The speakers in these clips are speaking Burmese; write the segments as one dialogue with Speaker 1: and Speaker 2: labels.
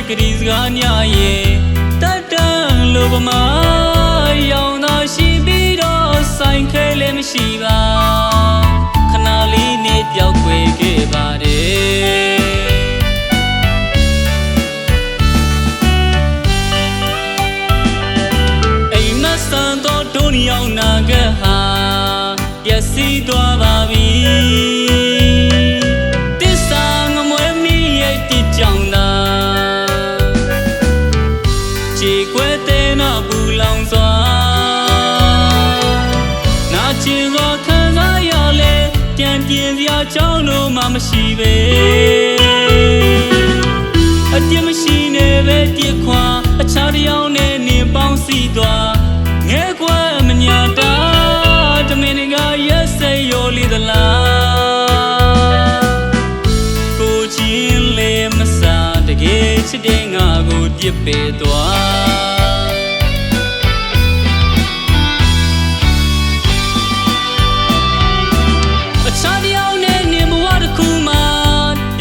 Speaker 1: ကတိစကားများရဲ့တတ်တန်လိုပမာရောင်သာရှိပြီးတော့ဆိုင်ခဲလည်းမရှိပါခဏလေးနဲ့ပြောက်ွယ်ခဲ့ပါတယ်အိမ်မဆန်တော့ဒုံရောင်နာကဟာပျက်စီးသွားပါပြီပြင်စရာကြောင်းလို့မှမရှိပဲအပြစ်မရှိနဲ့ပဲပြစ်ခွာအခြားတစ်ယောက်နဲ့နင်ပေါင်းစီသွားငဲကွယ်မညာတာတမင်ကရက်စိတ်ရောလေသလားကိုချင်းလေးမစားတကယ်ချစ်တဲ့ငါကိုပြစ်ပေသွား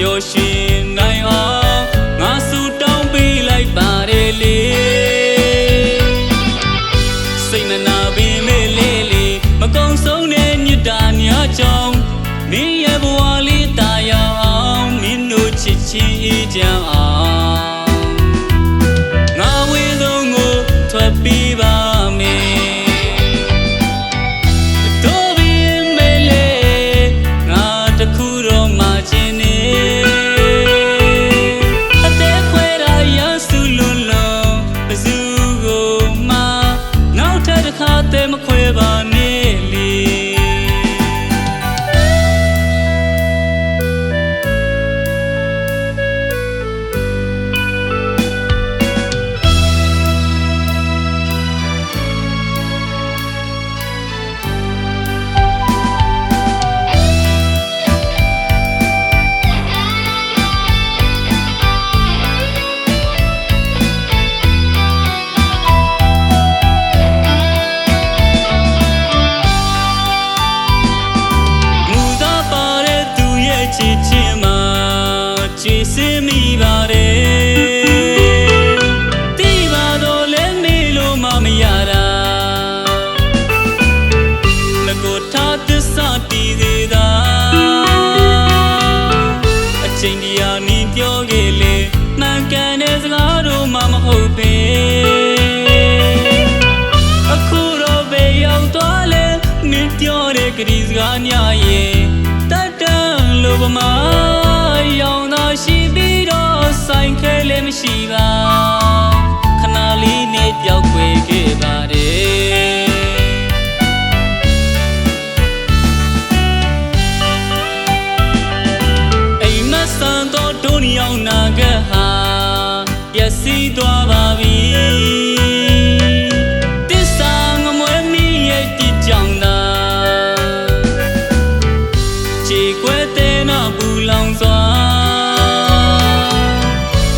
Speaker 1: ပျော်ရွှင်နိုင်အောင်ငါဆူတောင်းပေးလိုက်ပါတယ်လေစိတ်မနာပင်မေးလေးလေးမကုံဆုံးတဲ့မြတ်တာများကြောင့်မင်းရဲ့ဘဝလေးတာယာအောင်မင်းတို့ချစ်ချင်းအေးချမ်းအောင်ငါဝေဆုံးကိုထွက်ပြီးပါမယ်မခွဲပါနဲ့လေချစ်ချင်းမှာချစ်စင်မိပါတယ်တိပါတော့လည်းမေးလို့မရတာလကိုထားသစ္စာတည်သေးတာအချိန်တရားနင်းပြောခဲ့လေမှန်ကန်တဲ့စကားတို့မှမဟုတ်ပဲအခုတော့ပဲရောက်သွားလဲနင်းပြောတဲ့ကတိစကားများရဲ့လိုပမာရောင်သာရှိပြီးတော့ဆိုင်ခဲလည်းမရှိပါခဏလေးနဲ့ပြောက်ွယ်ခဲ့ပါတယ်အိမ်မဆန်တော့ဒုံရောင်နာကဟာပျက်စီးသွားပါပြီတစ္ဆာငမွေမီရဲ့တည်ကြောင်သာခြေခွဲဘူးလောင်စွာ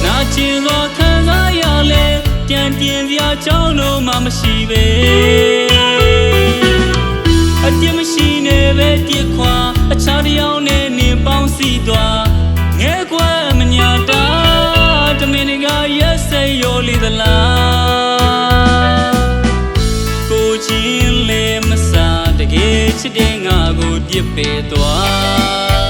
Speaker 1: နာကျင်စွာခံစားရလဲပြန်ပြင်စရာကြောင်းလို့မှမရှိပဲအပြစ်မရှိနဲ့ပဲပြစ်ခွာအခြားတစ်ယောက်နဲ့နင်ပေါင်းစီသွားငဲကွယ်မညာတာတမင်ကရက်စိတ်ရောလေသလားကိုချင်းလေးမစားတကယ်ချစ်တဲ့ငါကိုပြစ်ပေသွား